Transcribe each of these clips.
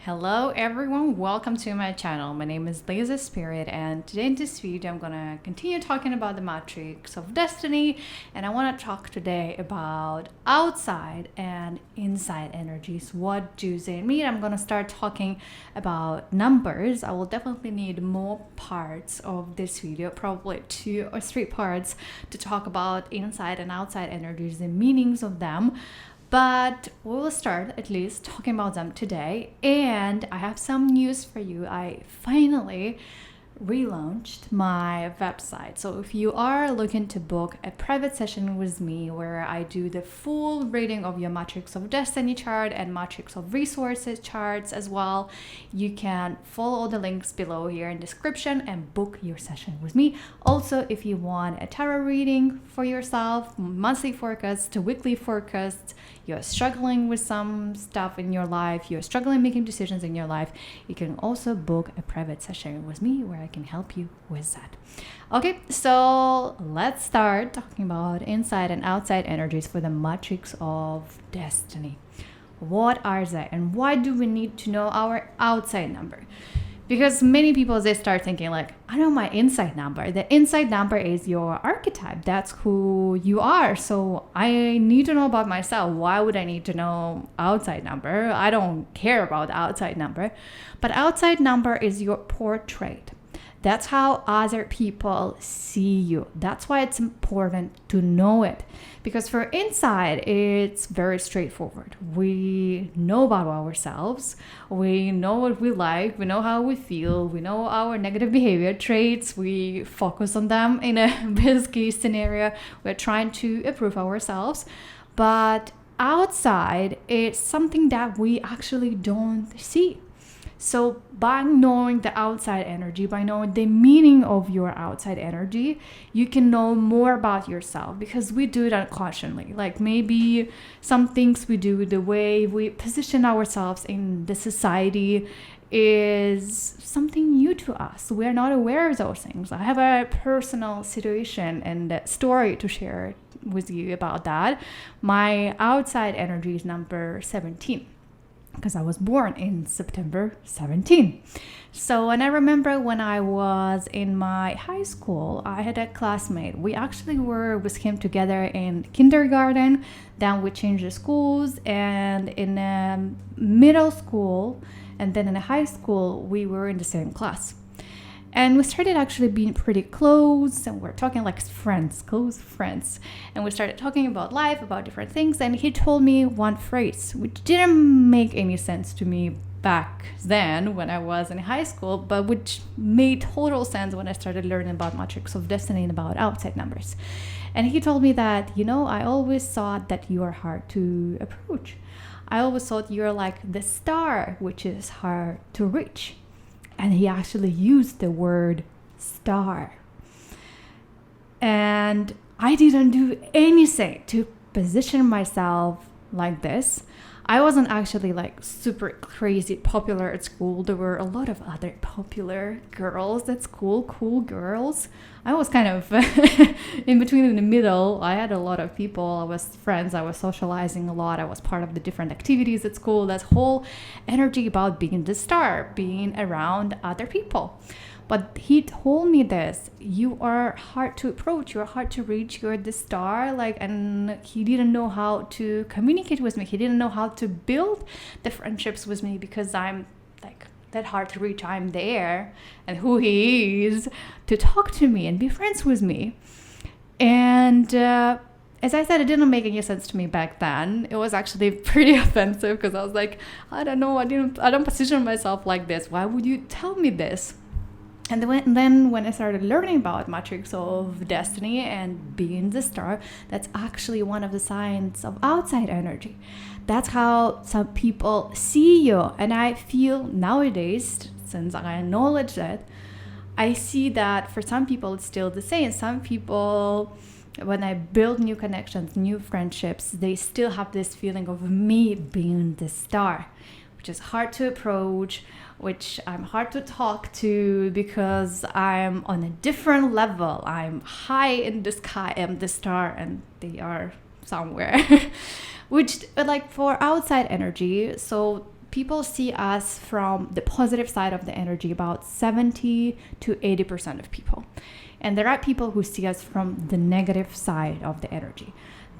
Hello everyone, welcome to my channel. My name is Laser Spirit, and today in this video I'm gonna continue talking about the matrix of destiny, and I want to talk today about outside and inside energies. What do they mean? I'm gonna start talking about numbers. I will definitely need more parts of this video, probably 2 or 3 parts, to talk about inside and outside energies, the meanings of them. But we will start at least talking about them today. And I have some news for you. I finally relaunched my website. So if you are looking to book a private session with me where I do the full reading of your matrix of destiny chart and matrix of resources charts as well, you can follow all the links below here in description and book your session with me. Also, if you want a tarot reading for yourself, monthly forecast, weekly forecast, you're struggling with some stuff in your life, you're struggling making decisions in your life, you can also book a private session with me where I can help you with that. Okay, so let's start talking about inside and outside energies for the matrix of destiny. What are they and why do we need to know our outside number? Because many people, they start thinking like, I know my inside number. The inside number is your archetype. That's who you are. So I need to know about myself. Why would I need to know outside number? I don't care about outside number. But outside number is your portrait. That's how other people see you. That's why it's important to know it. Because for inside, it's very straightforward. We know about ourselves. We know what we like. We know how we feel. We know our negative behavior traits. We focus on them in a best case scenario. We're trying to improve ourselves. But outside, it's something that we actually don't see. So by knowing the outside energy, by knowing the meaning of your outside energy, you can know more about yourself, because we do it unconsciously. Like maybe some things we do, the way we position ourselves in the society is something new to us. We're not aware of those things. I have a personal situation and story to share with you about that. My outside energy is number 17. Because I was born in September 17. So, and I remember when I was in my high school, I had a classmate. We actually were with him together in kindergarten. Then we changed the schools, and in middle school and then in high school, we were in the same class. And we started actually being pretty close, and we're talking like friends, close friends. And we started talking about life, about different things. And he told me one phrase, which didn't make any sense to me back then when I was in high school, but which made total sense when I started learning about matrix of destiny and about outside numbers. And he told me that, I always thought that you are hard to approach. I always thought you're like the star, which is hard to reach. And he actually used the word star. And I didn't do anything to position myself like this. I wasn't actually like super crazy popular at school. There were a lot of other popular girls at school, cool girls. I was kind of in between, in the middle. I had a lot of people. I was friends. I was socializing a lot. I was part of the different activities at school. That whole energy about being the star, being around other people. But he told me this, you are hard to approach, you're hard to reach, you're the star, and he didn't know how to communicate with me. He didn't know how to build the friendships with me because I'm like that hard to reach. I'm there, and who he is to talk to me and be friends with me. And as I said, it didn't make any sense to me back then. It was actually pretty offensive because I was like, I don't know, I don't position myself like this. Why would you tell me this? And then when I started learning about matrix of destiny and being the star, that's actually one of the signs of outside energy. That's how some people see you. And I feel nowadays, since I acknowledge that, I see that for some people it's still the same. Some people, when I build new connections, new friendships, they still have this feeling of me being the star, which is hard to approach, which I'm hard to talk to because I'm on a different level. I'm high in the sky, I'm the star, and they are somewhere. Which, like, for outside energy, so people see us from the positive side of the energy, about 70 to 80% of people. And there are people who see us from the negative side of the energy.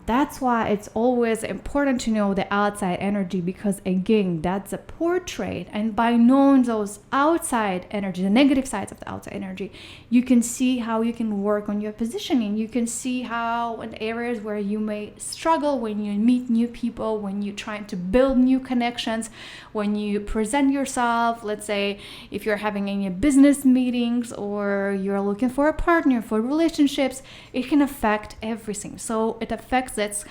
That's why it's always important to know the outside energy, because again, that's a portrait. And by knowing those outside energy, the negative sides of the outside energy, you can see how you can work on your positioning. You can see how in areas where you may struggle when you meet new people, when you're trying to build new connections, when you present yourself, let's say if you're having any business meetings or you're looking for a partner for relationships, it can affect everything. So it affects, that's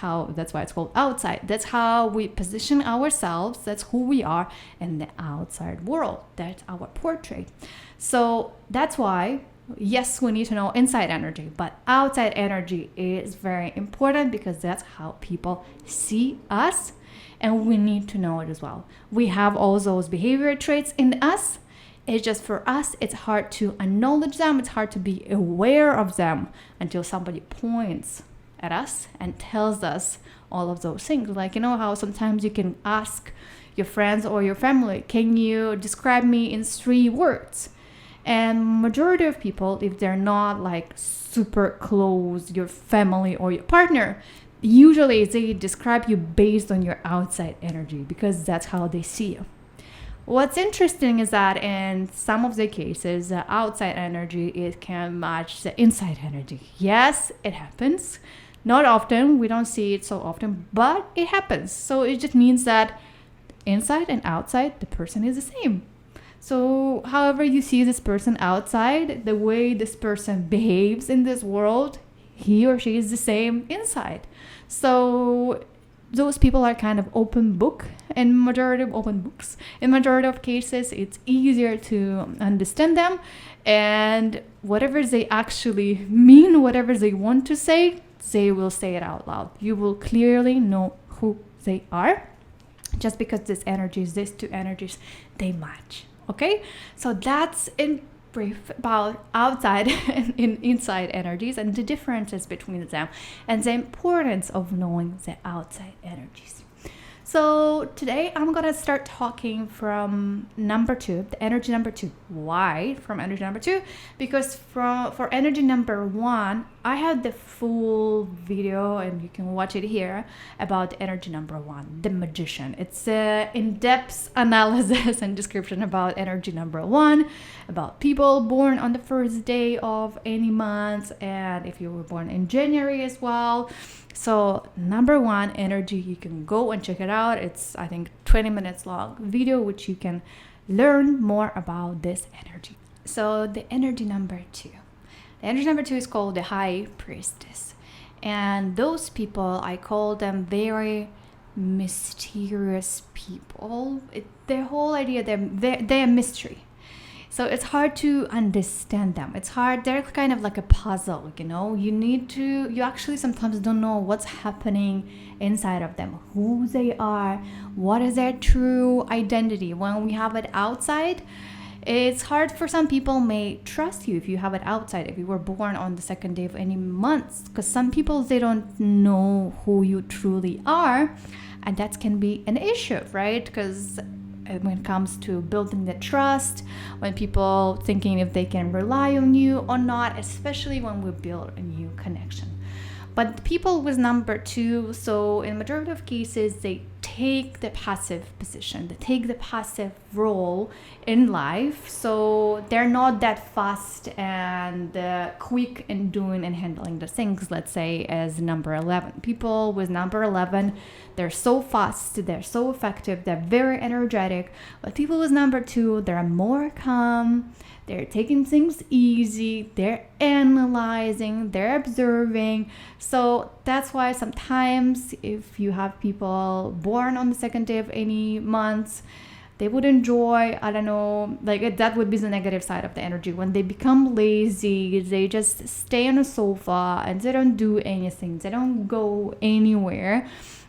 why it's called outside. That's how we position ourselves. That's who we are in the outside world. That's our portrait. So that's why, yes, we need to know inside energy, but outside energy is very important, because that's how people see us, and we need to know it as well. We have all those behavior traits in us. It's just for us, it's hard to acknowledge them. It's hard to be aware of them until somebody points at us and tells us all of those things. Like, you know how sometimes you can ask your friends or your family, can you describe me in 3 words? And majority of people, if they're not like super close, your family or your partner, usually they describe you based on your outside energy, because that's how they see you. What's interesting is that in some of the cases, the outside energy, it can match the inside energy. Yes, it happens. Not often, we don't see it so often, but it happens. So it just means that inside and outside, the person is the same. So however you see this person outside, the way this person behaves in this world, he or she is the same inside. So those people are kind of open book, and majority of open books. In majority of cases, it's easier to understand them, and whatever they actually mean, whatever they want to say, they will say it out loud. You will clearly know who they are, just because these two energies, they match. Okay, so that's in brief about outside and inside energies, and the differences between them, and the importance of knowing the outside energies. So today I'm gonna start talking from number 2, the energy number 2. Why from energy number 2? Because for energy number 1, I had the full video, and you can watch it here, about energy number 1, the magician. It's an in-depth analysis and description about energy number 1, about people born on the first day of any month, and if you were born in January as well. So number 1 energy, you can go and check it out. It's, I think, 20 minutes long video, which you can learn more about this energy. So the energy number 2. The energy number 2 is called the High Priestess. And those people, I call them very mysterious people. Their whole idea, they're a mystery. So it's hard to understand them. It's hard. They're kind of like a puzzle, you know. You actually sometimes don't know what's happening inside of them, who they are, what is their true identity. When we have it outside, it's hard for some people may trust you if you have it outside, if you were born on the second day of any month, because some people, they don't know who you truly are, and that can be an issue, right? Because when it comes to building the trust, when people thinking if they can rely on you or not, especially when we build a new connection. But people with number 2, so in majority of cases, they take the passive position, they take the passive role in life. So they're not that fast and quick in doing and handling the things, let's say, as number 11. People with number 11, they're so fast, they're so effective, they're very energetic. But people with number 2, they're more calm, they're taking things easy, they're analyzing, they're observing. So that's why sometimes if you have people born on the second day of any month, they would enjoy, I don't know, like that would be the negative side of the energy. When they become lazy, they just stay on a sofa and they don't do anything. They don't go anywhere.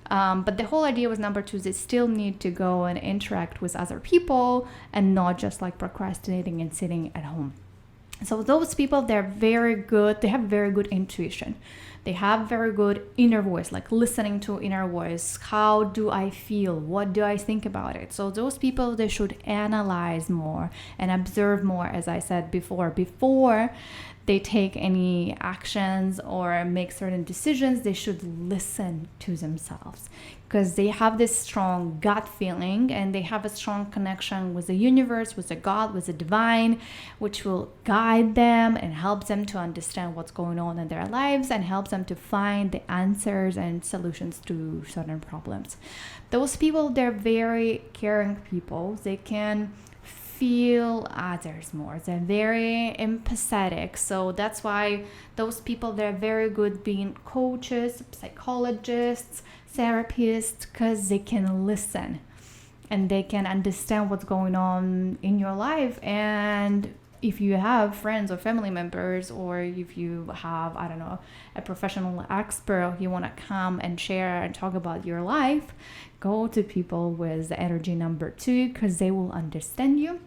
But the whole idea with number 2 is they still need to go and interact with other people and not just like procrastinating and sitting at home. So those people, they're very good. They have very good intuition. They have very good inner voice, like listening to inner voice. How do I feel? What do I think about it? So those people, they should analyze more and observe more, as I said before they take any actions or make certain decisions. They should listen to themselves, because they have this strong gut feeling and they have a strong connection with the universe, with the God, with the divine, which will guide them and help them to understand what's going on in their lives and help them to find the answers and solutions to certain problems. Those people, they're very caring people. They can feel others more. They're very empathetic. So that's why those people, they're very good being coaches, psychologists, therapists, because they can listen and they can understand what's going on in your life. And if you have friends or family members, or if you have, I don't know, a professional expert, you want to come and share and talk about your life, go to people with the energy number 2, because they will understand you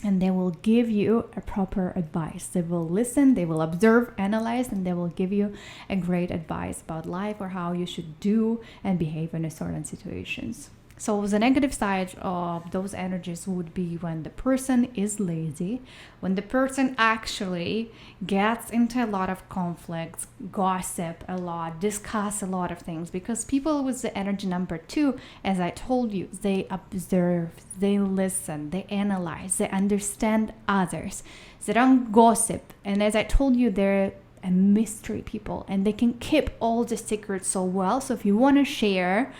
and they will give you a proper advice. They will listen, they will observe, analyze, and they will give you a great advice about life or how you should do and behave in a certain situations. So the negative side of those energies would be when the person is lazy, when the person actually gets into a lot of conflicts, gossip a lot, discuss a lot of things. Because people with the energy number 2, as I told you, they observe, they listen, they analyze, they understand others. They don't gossip. And as I told you, they're a mystery people and they can keep all the secrets so well. So if you want to share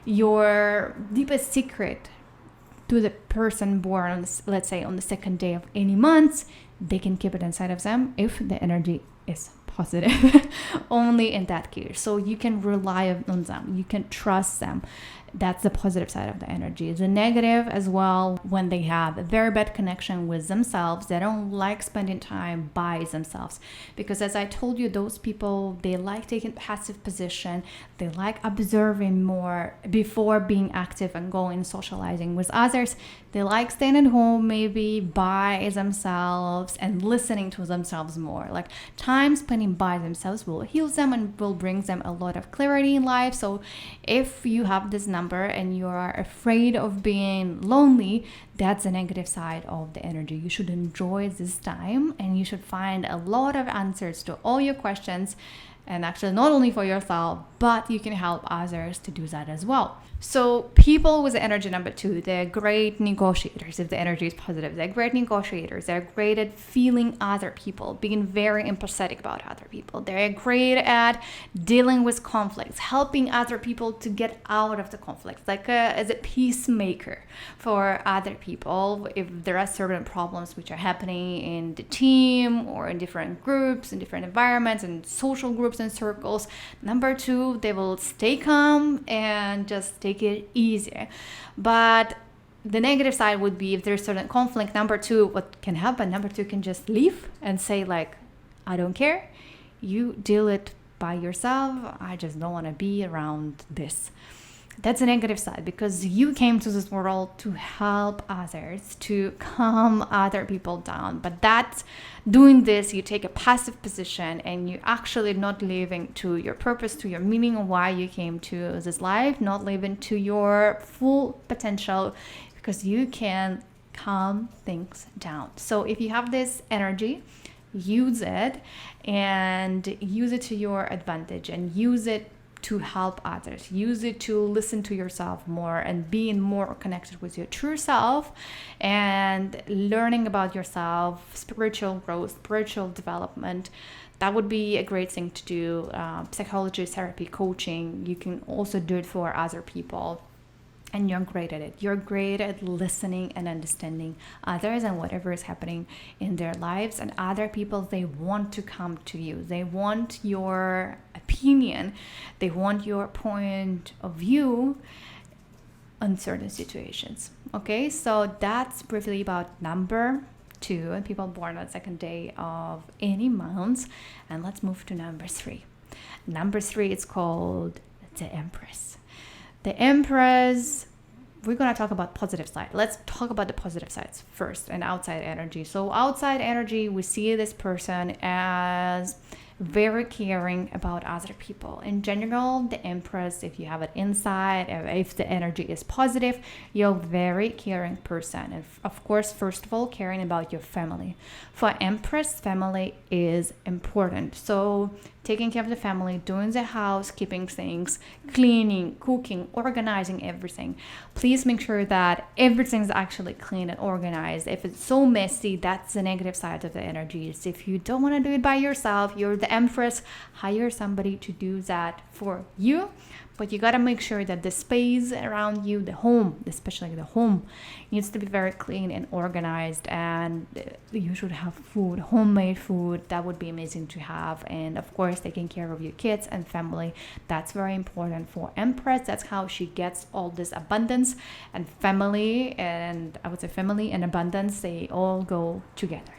your deepest secret to the person born on, let's say, on the 2nd day of any month, they can keep it inside of them if the energy is positive. Only in that case. So you can rely on them, you can trust them. That's the positive side of the energy. The negative as well, when they have a very bad connection with themselves, they don't like spending time by themselves. Because as I told you, those people, they like taking passive position. They like observing more before being active and going socializing with others. They like staying at home, maybe by themselves and listening to themselves more. Like time spending by themselves will heal them and will bring them a lot of clarity in life. So if you have this number and you are afraid of being lonely, that's the negative side of the energy. You should enjoy this time and you should find a lot of answers to all your questions. And actually, not only for yourself, but you can help others to do that as well. So people with the energy number 2, they're great negotiators. If the energy is positive, they're great negotiators. They're great at feeling other people, being very empathetic about other people. They're great at dealing with conflicts, helping other people to get out of the conflicts, like as a peacemaker for other people. If there are certain problems which are happening in the team or in different groups, in different environments and social groups and circles, number 2, they will stay calm and just take it easy. But the negative side would be if there's certain conflict, number 2, what can happen? Number 2 can just leave and say like, I don't care. You deal it by yourself. I just don't want to be around this. That's a negative side, because you came to this world to help others, to calm other people down. But that's doing this, you take a passive position and you actually not living to your purpose, to your meaning of why you came to this life, not living to your full potential, because you can calm things down. So if you have this energy, use it and use it to your advantage and use it to help others. Use it to listen to yourself more and being more connected with your true self and learning about yourself, spiritual growth, spiritual development. That would be a great thing to do. Psychology, therapy, coaching. You can also do it for other people. And you're great at it. You're great at listening and understanding others and whatever is happening in their lives. And other people, they want to come to you. They want your opinion. They want your point of view on certain situations. Okay, so that's briefly about number 2 and people born on the 2nd day of any month. And let's move to number 3. Number 3 is called the Empress. The Empress, we're going to talk about positive side. Let's talk about the positive sides first and outside energy. So outside energy, we see this person as very caring about other people. In general, the Empress, if you have it inside, if the energy is positive, you're a very caring person. And of course, first of all, caring about your family. For Empress, family is important. So taking care of the family, doing the house, keeping things, cleaning, cooking, organizing everything. Please make sure that everything's actually clean and organized. If it's so messy, that's the negative side of the energies. If you don't want to do it by yourself, you're the Empress, hire somebody to do that for you. But you got to make sure that the space around you, the home, especially the home, needs to be very clean and organized. And you should have food, homemade food. That would be amazing to have. And of course, taking care of your kids and family. That's very important for Empress. That's how she gets all this abundance. And family, and I would say family and abundance, they all go together.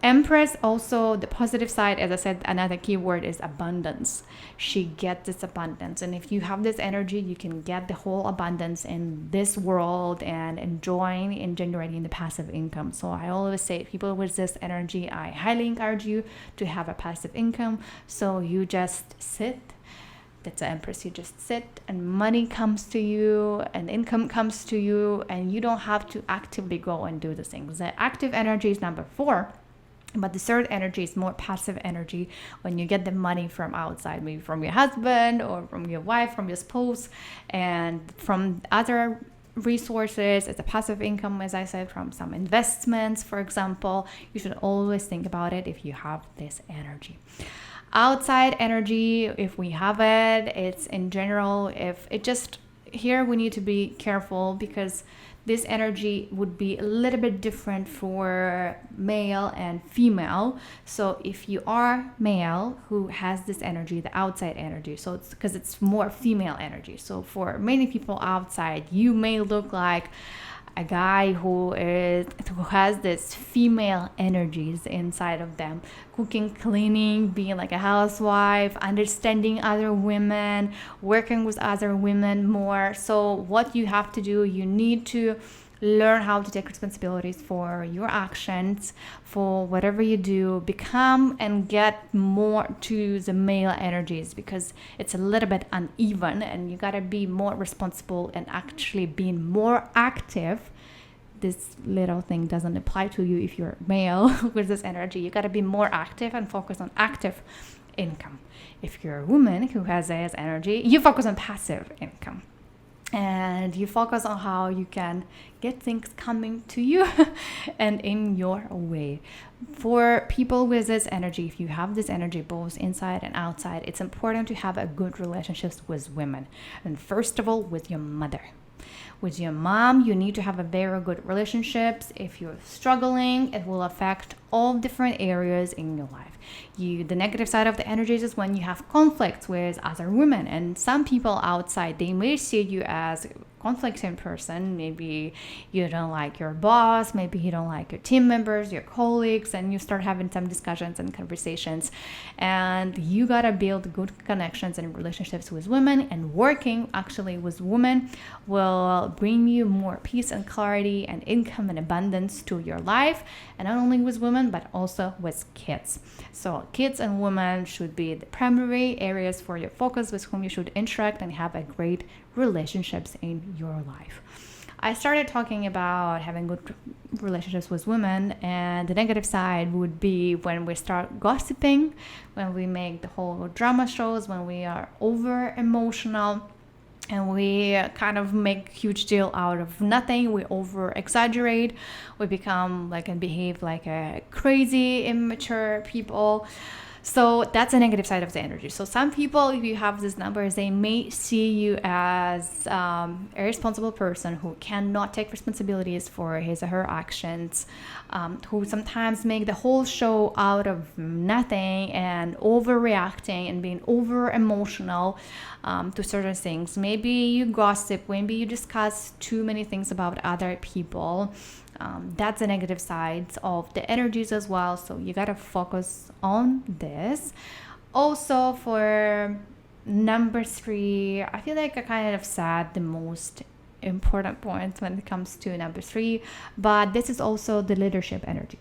Empress, also the positive side, as I said, another keyword is abundance. She gets this abundance. And if you have this energy, you can get the whole abundance in this world and enjoying and generating the passive income. So I always say, people with this energy, I highly encourage you to have a passive income. So you just sit. That's the Empress. You just sit and money comes to you and income comes to you, and you don't have to actively go and do the things. The active energy is number 4. But the third energy is more passive energy, when you get the money from outside, maybe from your husband or from your wife, from your spouse, and from other resources. It's a passive income, as I said, from some investments, for example. You should always think about it if you have this energy. Outside energy, if we have it, it's in general, if it just, here we need to be careful, because this energy would be a little bit different for male and female. So if you are male who has this energy, the outside energy, so it's because it's more female energy. So for many people outside, you may look like a guy who has this female energies inside of them, cooking, cleaning, being like a housewife, understanding other women, working with other women more. So what you have to do, you need to learn how to take responsibilities for your actions, for whatever you do, become and get more to the male energies, because it's a little bit uneven and you got to be more responsible and actually being more active. This little thing doesn't apply to you if you're male with this energy. You got to be more active and focus on active income. If you're a woman who has this energy, you focus on passive income. And you focus on how you can get things coming to you and in your way. For people with this energy, if you have this energy both inside and outside, it's important to have a good relationships with women. And first of all, with your mother. With your mom, you need to have a very good relationships. If you're struggling, it will affect all different areas in your life. The negative side of the energies is when you have conflicts with other women, and some people outside, they may see you as conflicting person. Maybe you don't like your boss, maybe you don't like your team members, your colleagues, and you start having some discussions and conversations. And you gotta build good connections and relationships with women, and working actually with women will bring you more peace and clarity and income and abundance to your life. And not only with women, but also with kids. So kids and women should be the primary areas for your focus, with whom you should interact and have a great relationships in your life. I started talking about having good relationships with women, and the negative side would be when we start gossiping, when we make the whole drama shows, when we are over emotional, and we kind of make huge deal out of nothing. We over exaggerate. We become like and behave like a crazy, immature people. So that's a negative side of the energy. So some people, if you have these numbers, they may see you as a responsible person who cannot take responsibilities for his or her actions, who sometimes make the whole show out of nothing and overreacting and being over emotional to certain things. Maybe you gossip, maybe you discuss too many things about other people. That's the negative sides of the energies as well. So you got to focus on this. Also, for number 3, I feel like I kind of said the most important points when it comes to number 3, but this is also the leadership energy.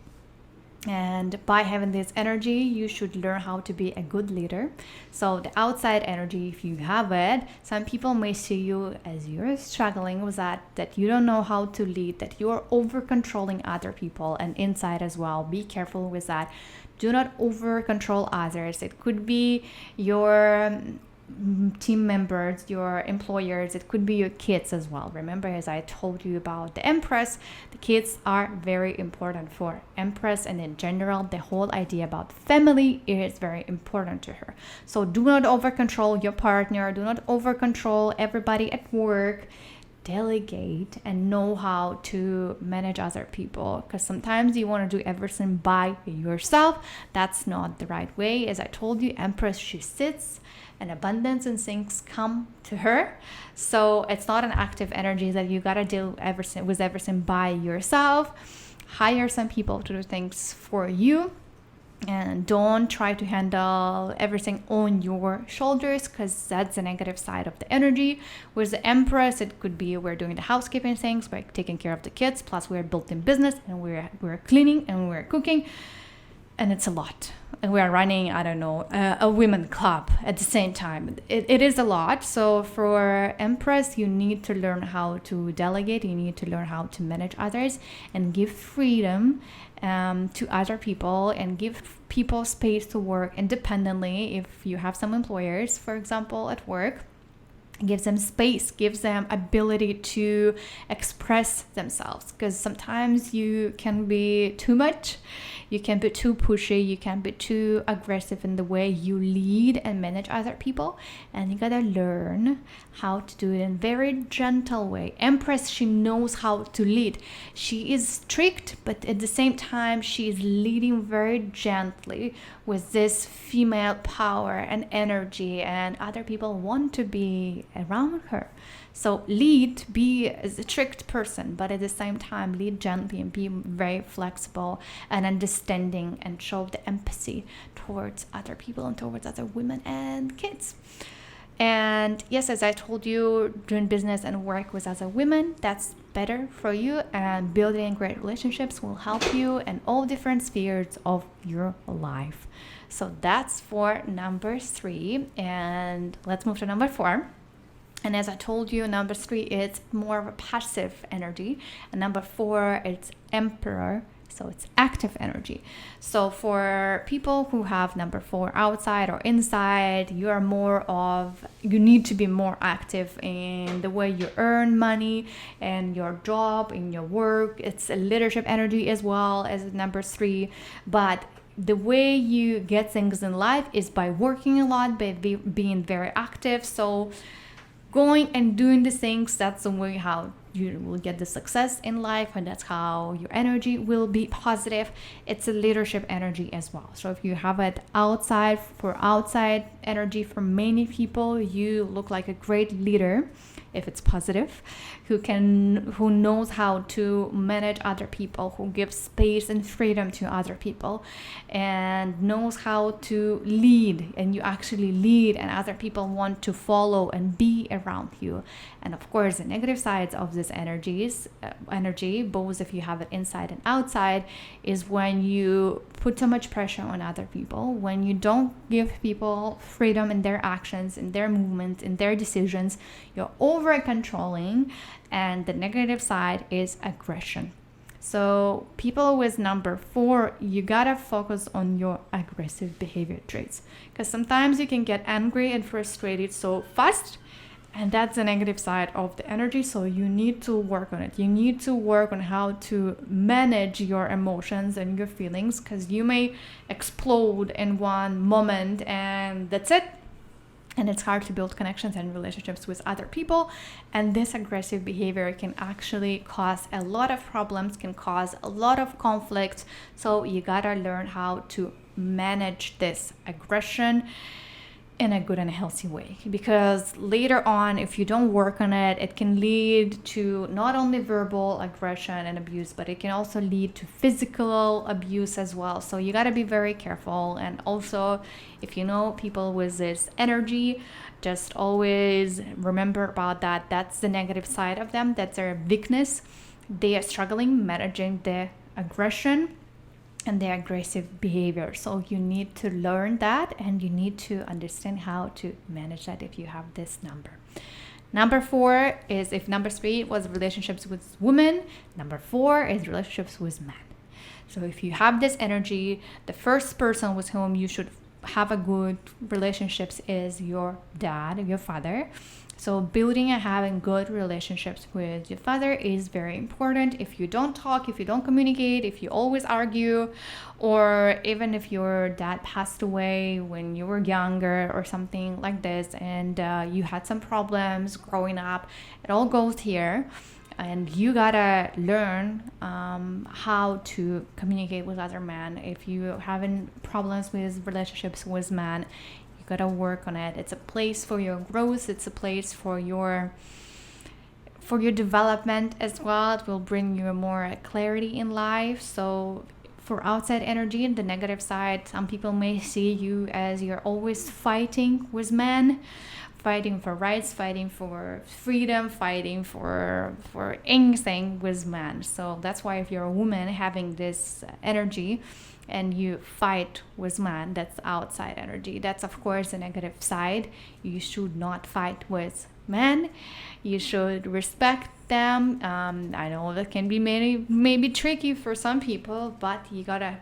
And by having this energy, you should learn how to be a good leader. So the outside energy, if you have it, some people may see you as you're struggling with that you don't know how to lead, that you're over controlling other people, and inside as well. Be careful with that. Do not over control others. It could be your team members, your employers, it could be your kids as well. Remember, as I told you about the Empress, the kids are very important for Empress, and in general the whole idea about family is very important to her. So do not over control your partner, do not over control everybody at work. Delegate and know how to manage other people, because sometimes you want to do everything by yourself. That's not the right way. As I told you, Empress, she sits and abundance and things come to her. So it's not an active energy that you gotta deal with everything by yourself. Hire some people to do things for you, and don't try to handle everything on your shoulders, because that's the negative side of the energy. With the Empress, it could be we're doing the housekeeping things, we're taking care of the kids, plus we're building business, and we're cleaning and we're cooking, and it's a lot. And we are running, I don't know, a women club at the same time. It is a lot. So for Empress, you need to learn how to delegate. You need to learn how to manage others and give freedom to other people, and give people space to work independently. If you have some employers, for example, at work, gives them space, gives them ability to express themselves, because sometimes you can be too much, you can be too pushy, you can be too aggressive in the way you lead and manage other people, and you gotta learn how to do it in a very gentle way. Empress, she knows how to lead. She is strict, but at the same time she is leading very gently with this female power and energy, and other people want to be around her. So lead, be a strict person, but at the same time lead gently and be very flexible and understanding, and show the empathy towards other people and towards other women and kids. And yes, as I told you, doing business and work with other women, that's better for you, and building great relationships will help you in all different spheres of your life. So that's for number 3, and let's move to number 4. And as I told you, number 3 is more of a passive energy, and number 4 it's Emperor, so it's active energy. So for people who have number 4 outside or inside, you need to be more active in the way you earn money and your job, in your work. It's a leadership energy as well as number 3, but the way you get things in life is by working a lot, by being very active. So going and doing the things, that's the way how you will get the success in life, and that's how your energy will be positive. It's a leadership energy as well. So if you have it outside energy, for many people, you look like a great leader if it's positive, who knows how to manage other people, who gives space and freedom to other people, and knows how to lead, and you actually lead and other people want to follow and be around you. And of course, the negative sides of this energy, both if you have it inside and outside, is when you put so much pressure on other people, when you don't give people freedom in their actions, in their movements, in their decisions, you're over controlling. And the negative side is aggression. So people with number 4, you gotta focus on your aggressive behavior traits, because sometimes you can get angry and frustrated so fast, and that's the negative side of the energy. So you need to work on it. You need to work on how to manage your emotions and your feelings, because you may explode in one moment and that's it. And it's hard to build connections and relationships with other people. And this aggressive behavior can actually cause a lot of problems, can cause a lot of conflicts. So you gotta learn how to manage this aggression in a good and healthy way, because later on, if you don't work on it, it can lead to not only verbal aggression and abuse, but it can also lead to physical abuse as well. So you got to be very careful. And also, if you know people with this energy, just always remember about that. That's the negative side of them. That's their weakness. They are struggling managing the aggression. and their aggressive behavior. So you need to learn that, and you need to understand how to manage that if you have this number. Number 4 is, if number 3 was relationships with women, number 4 is relationships with men. So if you have this energy, the first person with whom you should have a good relationships is your dad, your father. So building and having good relationships with your father is very important. If you don't talk, if you don't communicate, if you always argue, or even if your dad passed away when you were younger or something like this, and you had some problems growing up, it all goes here. And you gotta learn how to communicate with other men. If you having problems with relationships with men, you gotta work on it. It's a place for your growth. It's a place for your development as well. It will bring you more clarity in life. So for outside energy, the negative side, some people may see you as you're always fighting with men, fighting for rights, fighting for freedom, fighting for anything with men. So that's why if you're a woman having this energy and you fight with men, that's outside energy. That's of course the negative side. You should not fight with men. You should respect them. I know that can be maybe tricky for some people, but you gotta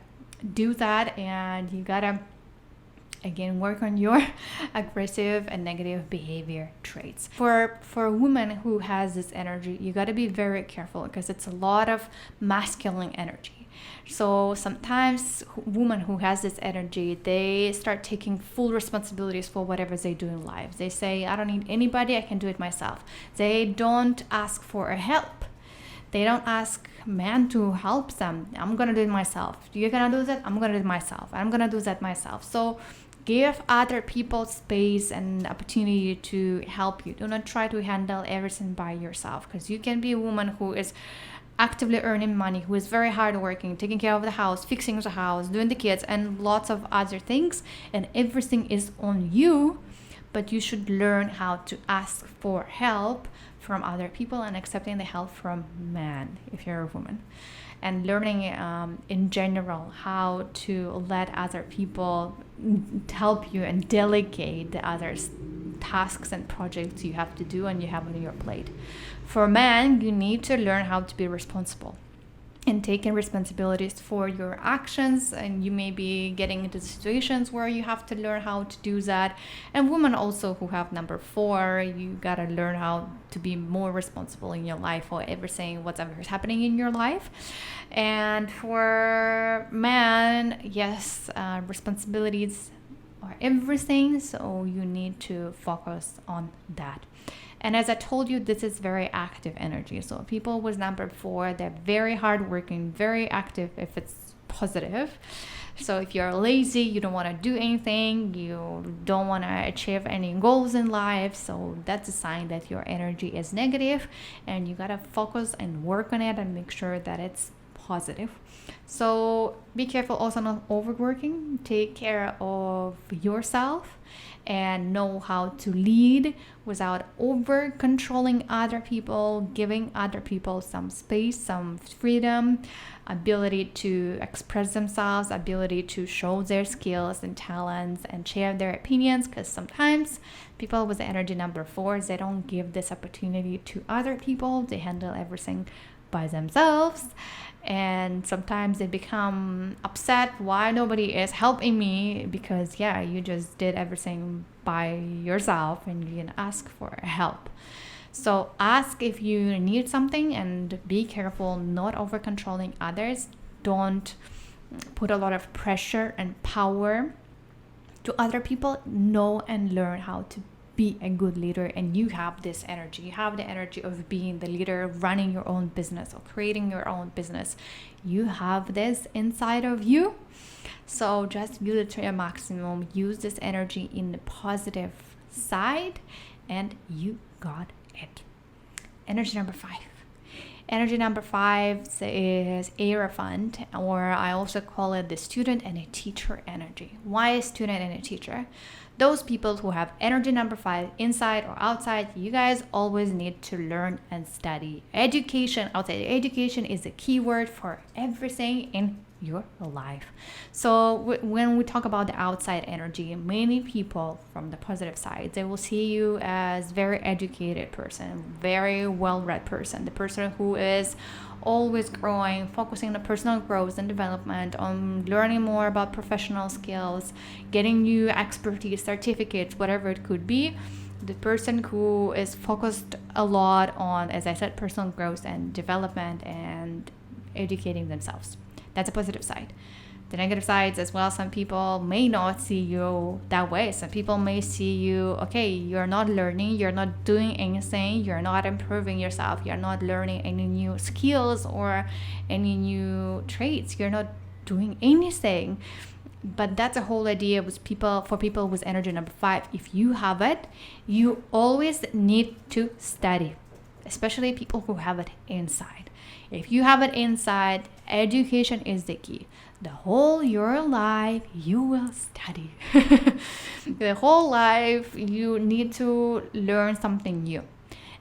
do that, and you gotta again work on your aggressive and negative behavior traits. For a woman who has this energy, you got to be very careful because it's a lot of masculine energy. So sometimes women who has this energy, they start taking full responsibilities for whatever they do in life. They say, I don't need anybody, I can do it myself. They don't ask for a help. They don't ask men to help them. I'm gonna do it myself. You're gonna do that? I'm gonna do it myself. I'm gonna do that myself. So give other people space and opportunity to help you. Do not try to handle everything by yourself, because you can be a woman who is actively earning money, who is very hardworking, taking care of the house, fixing the house, doing the kids, and lots of other things, and everything is on you. But you should learn how to ask for help from other people and accepting the help from men if you're a woman, and learning in general how to let other people help you and delegate the others tasks and projects you have to do and you have on your plate. For men, you need to learn how to be responsible and taking responsibilities for your actions, and you may be getting into situations where you have to learn how to do that. And women also who have number 4, you gotta learn how to be more responsible in your life for everything, whatever is happening in your life. And for men, yes, responsibilities are everything, so you need to focus on that. And as I told you, this is very active energy. So people with number 4, they're very hardworking, very active if it's positive. So if you're lazy, you don't want to do anything, you don't want to achieve any goals in life, so that's a sign that your energy is negative, and you got to focus and work on it and make sure that it's positive. So be careful also not overworking. Take care of yourself and know how to lead without over controlling other people, giving other people some space, some freedom, ability to express themselves, ability to show their skills and talents and share their opinions, because sometimes people with the energy number 4, they don't give this opportunity to other people. They handle everything by themselves, and sometimes they become upset why nobody is helping me, because you just did everything by yourself and you didn't ask for help. So ask if you need something, and be careful not over controlling others. Don't put a lot of pressure and power to other people. Know and learn how to be a good leader, and you have this energy. You have the energy of being the leader, running your own business or creating your own business. You have this inside of you, so just use it to your maximum. Use this energy in the positive side, and you got it. Energy number 5. Energy number 5 is Hierophant, or I also call it the student and a teacher energy. Why a student and a teacher? Those people who have energy number 5, inside or outside, you guys always need to learn and study. Education, outside education is a key word for everything in your life. So when we talk about the outside energy, many people from the positive side, they will see you as very educated person, very well-read person, the person who is always growing, focusing on personal growth and development, on learning more about professional skills, getting new expertise, certificates, whatever it could be. The person who is focused a lot on, as I said, personal growth and development and educating themselves. That's a positive side. The negative sides as well, some people may not see you that way. Some people may see you, okay, you're not learning, you're not doing anything, you're not improving yourself, you're not learning any new skills or any new traits, you're not doing anything. But that's a whole idea with people, for people with energy number 5. If you have it, you always need to study, especially people who have it inside. If you have it inside, education is the key. The whole your life, you will study. The whole life, you need to learn something new.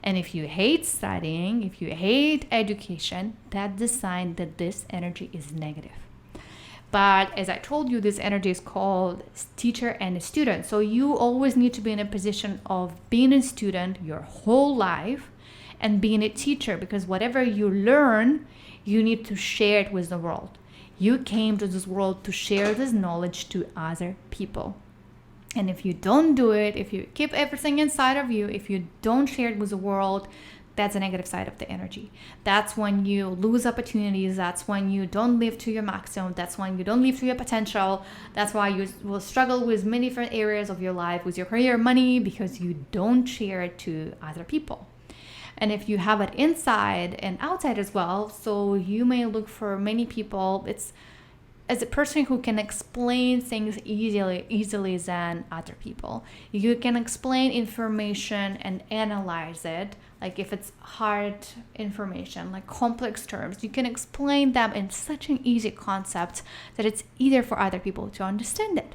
And if you hate studying, if you hate education, that's the sign that this energy is negative. But as I told you, this energy is called teacher and student. So you always need to be in a position of being a student your whole life and being a teacher, because whatever you learn, you need to share it with the world. You came to this world to share this knowledge to other people. And if you don't do it, if you keep everything inside of you, if you don't share it with the world, that's a negative side of the energy. That's when you lose opportunities. That's when you don't live to your maximum. That's when you don't live to your potential. That's why you will struggle with many different areas of your life, with your career, money, because you don't share it to other people. And if you have it inside and outside as well, so you may look for many people, it's as a person who can explain things easily than other people. You can explain information and analyze it. Like if it's hard information, like complex terms, you can explain them in such an easy concept that it's easier for other people to understand it.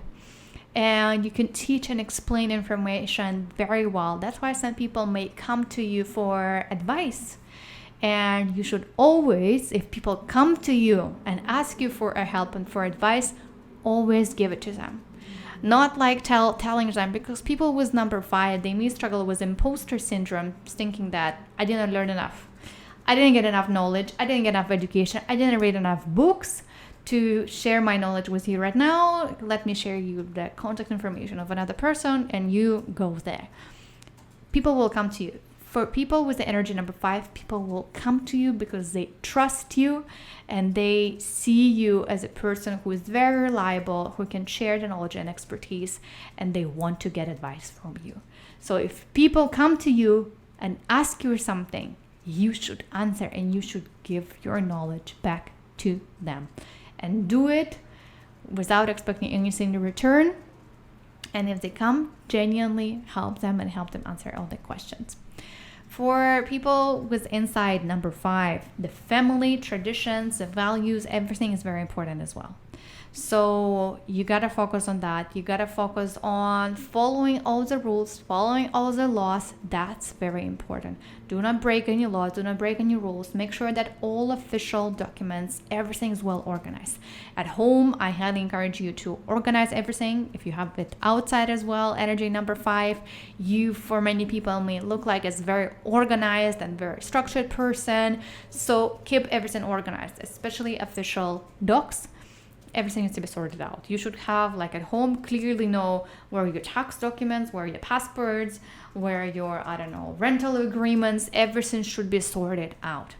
And you can teach and explain information very well. That's why some people may come to you for advice. And you should always, if people come to you and ask you for a help and for advice, always give it to them. Not like telling them, because people with number 5, they may struggle with imposter syndrome, thinking that I didn't learn enough. I didn't get enough knowledge. I didn't get enough education. I didn't read enough books to share my knowledge with you right now. Let me share you the contact information of another person and you go there. People will come to you. For people with the energy number 5, people will come to you because they trust you and they see you as a person who is very reliable, who can share the knowledge and expertise, and they want to get advice from you. So if people come to you and ask you something, you should answer and you should give your knowledge back to them. And do it without expecting anything in return. And if they come, genuinely help them and help them answer all the questions. For people with inside number 5, the family, traditions, the values, everything is very important as well. So you gotta focus on that. You gotta focus on following all the rules, following all the laws. That's very important. Do not break any laws, do not break any rules. Make sure that all official documents, everything is well organized. At home, I highly encourage you to organize everything. If you have it outside as well, energy number 5, you, for many people, may look like a very organized and very structured person. So keep everything organized, especially official docs. Everything needs to be sorted out. You should have, like at home, clearly know where your tax documents, where your passports, where your, rental agreements, everything should be sorted out.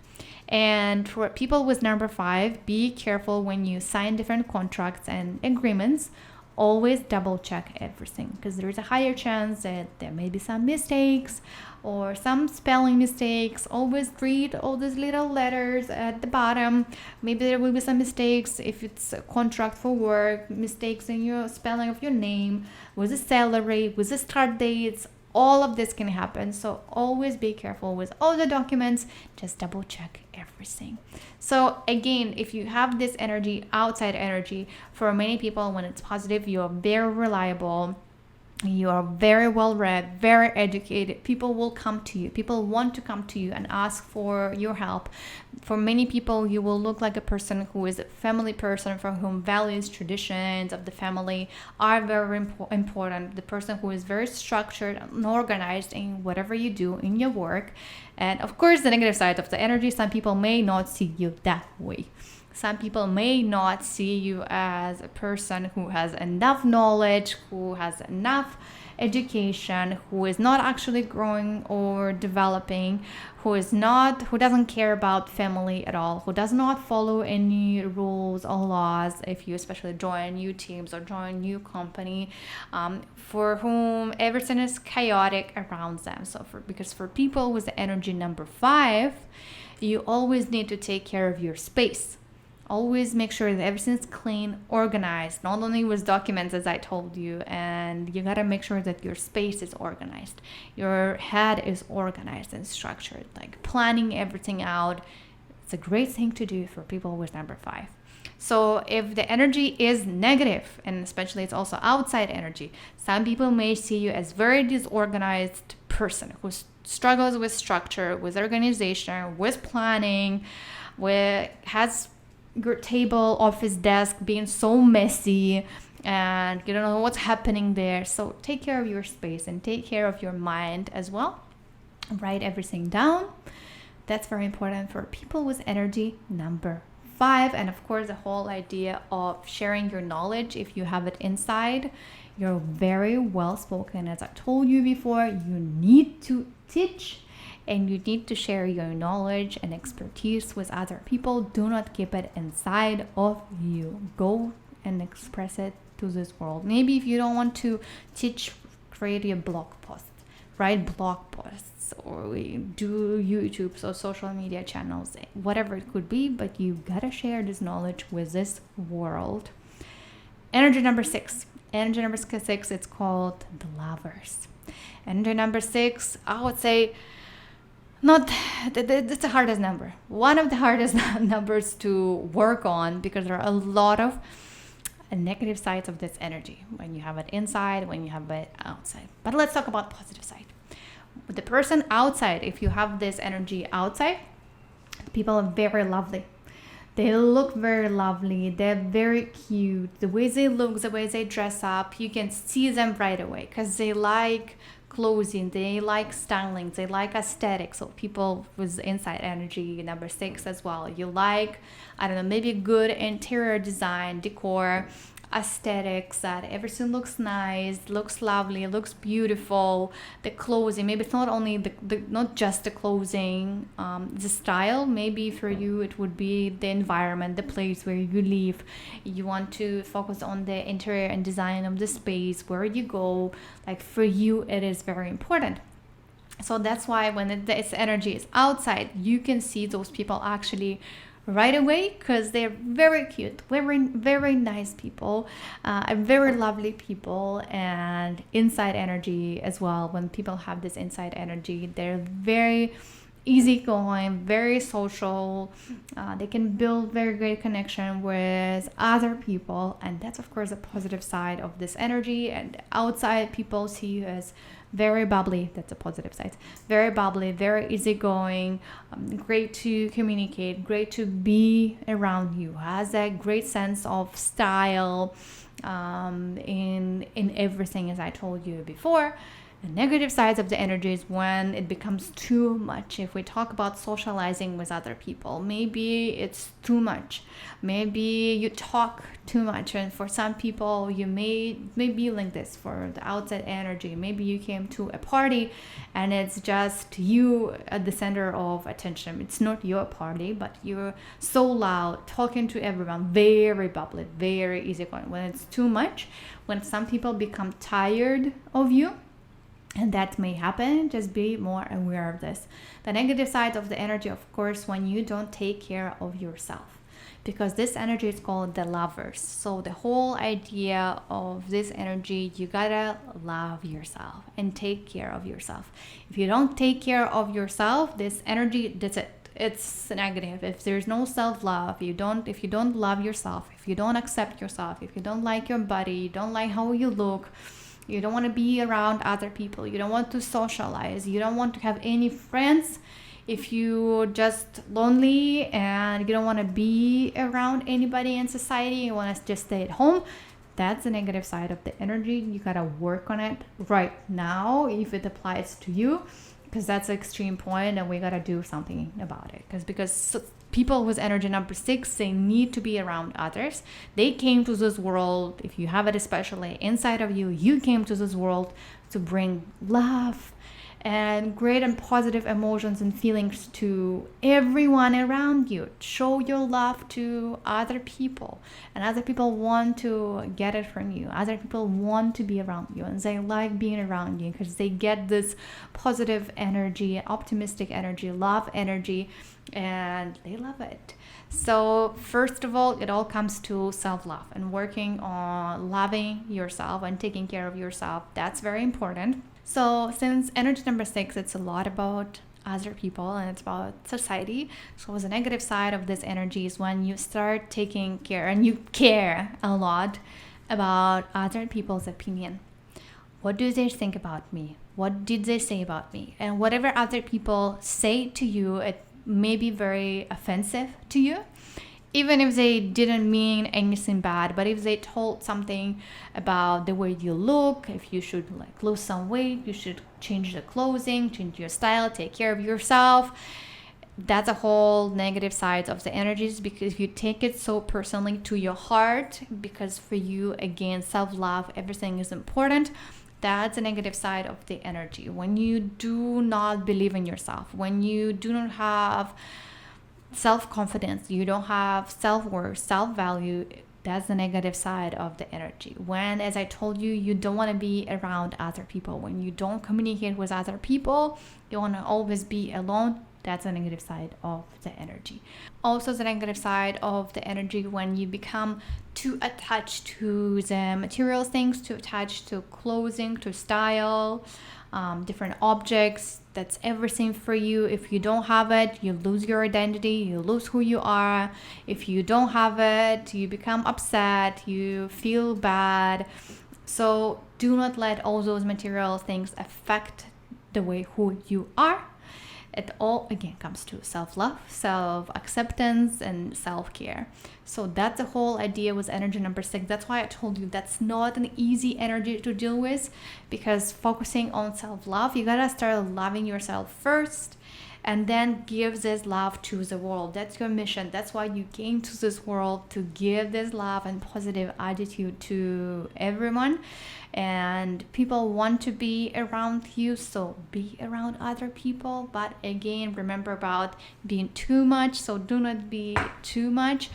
And for people with number 5, be careful when you sign different contracts and agreements. Always double check everything, because there is a higher chance that there may be some mistakes or some spelling mistakes. Always read all these little letters at the bottom. Maybe there will be some mistakes if it's a contract for work, mistakes in your spelling of your name, with the salary, with the start dates. All of this can happen. So always be careful with all the documents. Just double check everything. So again, if you have this energy, outside energy, for many people, when it's positive, you're very reliable, You are very well read, very educated. People will come to you. People want to come to you and ask for your help. For many people, you will look like a person who is a family person, for whom values, traditions of the family are very important. The person who is very structured and organized in whatever you do in your work. And of course, the negative side of the energy, some people may not see you that way. Some people may not see you as a person who has enough knowledge, who has enough education, who is not actually growing or developing, who doesn't care about family at all, who does not follow any rules or laws if you especially join new teams or join new company, for whom everything is chaotic around them. Because for people with the energy number 5, you always need to take care of your space. Always make sure that everything's clean, organized, not only with documents, as I told you, and you gotta make sure that your space is organized. Your head is organized and structured, like planning everything out. It's a great thing to do for people with number 5. So if the energy is negative, and especially it's also outside energy, some people may see you as very disorganized person who struggles with structure, with organization, with planning, has your table, office desk being so messy, and you don't know what's happening there. So take care of your space and take care of your mind as well. Write everything down. That's very important for people with energy number 5. And of course, the whole idea of sharing your knowledge, if you have it inside, you're very well spoken. As I told you before, you need to teach and you need to share your knowledge and expertise with other people. Do not keep it inside of you. Go and express it to this world. Maybe if you don't want to teach, create a blog post, write blog posts, or do YouTube or social media channels, whatever it could be, but you gotta share this knowledge with this world. Energy number 6. Energy number 6, it's called the Lovers. Energy number 6, I would say, that's the hardest number. One of the hardest numbers to work on, because there are a lot of negative sides of this energy when you have it inside, when you have it outside. But let's talk about positive side. With the person outside, if you have this energy outside, people are very lovely. They look very lovely. They're very cute. The way they look, the way they dress up, you can see them right away because they like clothing, they like styling, they like aesthetics. So people with inside energy number 6 as well, you like, I don't know, maybe good interior design, decor, aesthetics, that everything looks nice, looks lovely, looks beautiful. The clothing, maybe it's not only not just the clothing, the style. Maybe for you it would be the environment, the place where you live. You want to focus on the interior and design of the space where you go. Like for you, it is very important. So that's why when this energy is outside, you can see those people actually right away, because they're very cute, very, very nice people, very lovely people. And inside energy as well, when people have this inside energy, they're very easygoing, very social. They can build very great connection with other people, and that's of course a positive side of this energy. And outside, people see you as very bubbly. That's a positive side. Very bubbly, very easygoing, great to communicate, great to be around you, has a great sense of style in everything, as I told you before. The negative sides of the energy is when it becomes too much. If we talk about socializing with other people, maybe it's too much. Maybe you talk too much, and for some people you may be like this for the outside energy. Maybe you came to a party and it's just you at the center of attention. It's not your party, but you're so loud, talking to everyone, very bubbly, very easygoing. When it's too much, when some people become tired of you, and that may happen, just be more aware of this. The negative side of the energy, of course, when you don't take care of yourself, because this energy is called the Lovers. So the whole idea of this energy, you gotta love yourself and take care of yourself. If you don't take care of yourself, this energy, that's it. It's negative. If there's no self-love, if you don't love yourself, if you don't accept yourself, if you don't like your body, you don't like how you look, You don't want to be around other people. You don't want to socialize. You don't want to have any friends. If you're just lonely and you don't want to be around anybody in society, you want to just stay at home, that's the negative side of the energy. You got to work on it right now if it applies to you, because that's an extreme point and we got to do something about it. Because people with energy number 6, they need to be around others. They came to this world, if you have it especially inside of you, you came to this world to bring love and great and positive emotions and feelings to everyone around you. Show your love to other people, and other people want to get it from you. Other people want to be around you, and they like being around you because they get this positive energy, optimistic energy, love energy, and they love it. So first of all, it all comes to self-love and working on loving yourself and taking care of yourself. That's very important. So since energy number 6, it's a lot about other people and it's about society. So the negative side of this energy is when you start taking care and you care a lot about other people's opinion. What do they think about me? What did they say about me? And whatever other people say to you, it may be very offensive to you. Even if they didn't mean anything bad, but if they told something about the way you look, if you should like lose some weight, you should change the clothing, change your style, take care of yourself, that's a whole negative side of the energies, because you take it so personally to your heart, because for you, again, self-love, everything is important. That's a negative side of the energy. When you do not believe in yourself, when you do not have self-confidence, you don't have self-worth, self-value, that's the negative side of the energy. When, as I told you, you don't want to be around other people, when you don't communicate with other people, you want to always be alone, that's a negative side of the energy. Also, the negative side of the energy when you become too attached to the material things, too attached to clothing, to style, different objects. That's everything for you. If you don't have it, you lose your identity, you lose who you are. If you don't have it, you become upset, you feel bad. So do not let all those material things affect the way who you are. It all, again, comes to self-love, self-acceptance, and self-care. So that's the whole idea with energy number 6. That's why I told you that's not an easy energy to deal with, because focusing on self-love, you gotta start loving yourself first, and then give this love to the world. That's your mission. That's why you came to this world, to give this love and positive attitude to everyone. And people want to be around you, so be around other people. But again, remember about being too much. So do not be too much.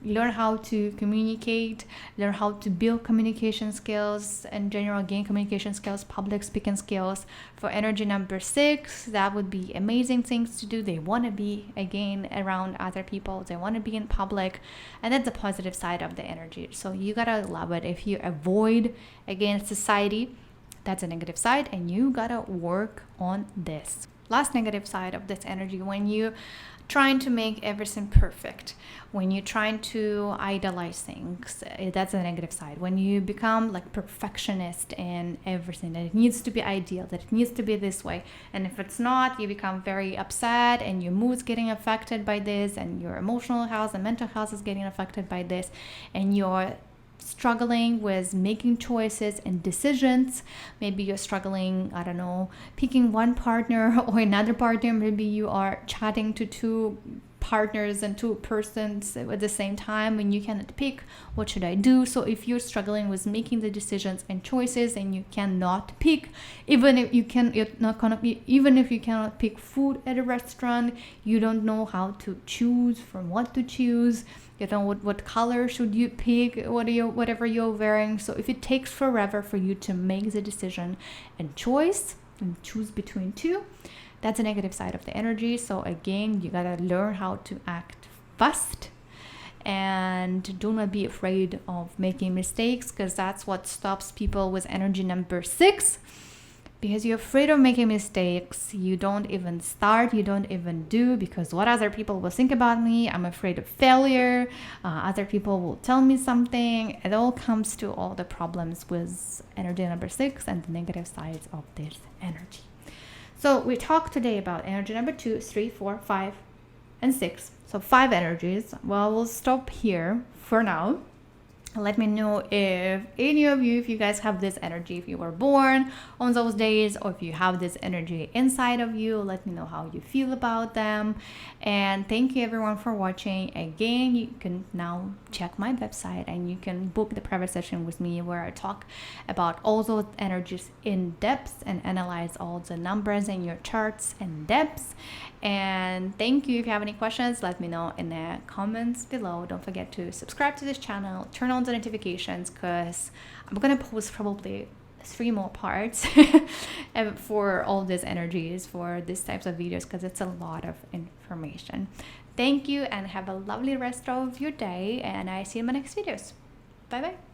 Learn how to communicate, learn how to build communication skills, in general, gain communication skills, public speaking skills. For energy number 6, that would be amazing things to do. They want to be, again, around other people. They want to be in public, and that's the positive side of the energy. So you gotta love it. If you avoid, again, society, that's a negative side, and you gotta work on this. Last negative side of this energy, when you trying to make everything perfect, when you're trying to idolize things, that's a negative side. When you become like perfectionist in everything, that it needs to be ideal, that it needs to be this way, and if it's not, you become very upset, and your mood's getting affected by this, and your emotional health and mental health is getting affected by this, and you're struggling with making choices and decisions. Maybe you're struggling, I don't know, picking one partner or another partner. Maybe you are chatting to two partners and two persons at the same time, and you cannot pick what should I do. So if you're struggling with making the decisions and choices, and you cannot pick, even if you cannot pick food at a restaurant, you don't know how to choose from what to choose. You don't know what color should you pick, whatever you're wearing. So if it takes forever for you to make the decision and choose between two, that's a negative side of the energy. So again, you gotta learn how to act fast, and do not be afraid of making mistakes, because that's what stops people with energy number 6. because you're afraid of making mistakes. You don't even start, you don't even do, because what other people will think about me. I'm afraid of failure. Other people will tell me something. It all comes to all the problems with energy number 6 and the negative sides of this energy. So we talked today about energy number 2, 3, 4, 5, and 6. So 5 energies. Well, we'll stop here for now. Let me know if any of you, if you guys have this energy, if you were born on those days, or if you have this energy inside of you. Let me know how you feel about them. And thank you everyone for watching. Again, you can now check my website and you can book the private session with me, where I talk about all those energies in depth and analyze all the numbers in your charts in depth. And thank you. If you have any questions, let me know in the comments below. Don't forget to subscribe to this channel, turn on the notifications, because I'm gonna post probably 3 more parts for all these energies, for these types of videos, because it's a lot of information. Thank you and have a lovely rest of your day, and I see you in my next videos. Bye bye.